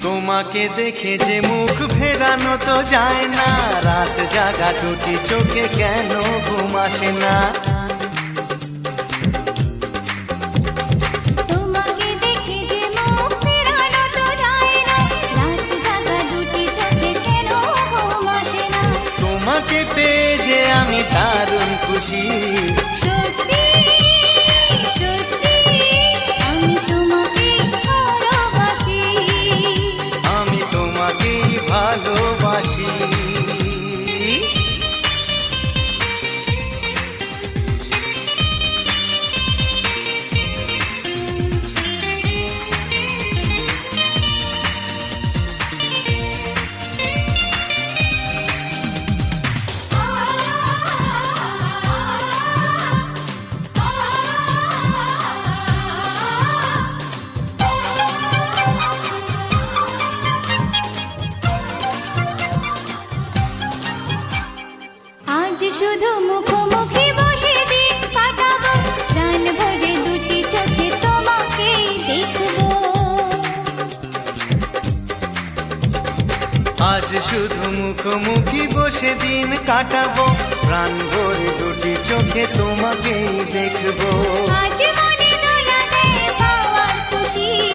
তোমাকে দেখে যে মুখ ফেরানো তো যায় না, রাত জাগা দুটি চোখে কেন ঘুম আসে না। তোমাকে দেখে যে মুখ ফেরানো তো যায় না, রাত জাগা দুটি চোখে কেন ঘুম আসে না। তোমাকে পেয়ে যে আমি দারুণ খুশি, সত্যি সত্যি আমি তোমাকে ভালোবাসি, আমি তোমাকেই ভালোবাসি। আজ শুধু মুখোমুখি বসে দিন কাটাবো, প্রাণ ভরে দুটি চোখে তোমাকেই দেখবো। আজ শুধু মুখোমুখি বসে দিন কাটাবো, প্রাণ ভরে দুটি চোখে তোমাকেই দেখবো। আজ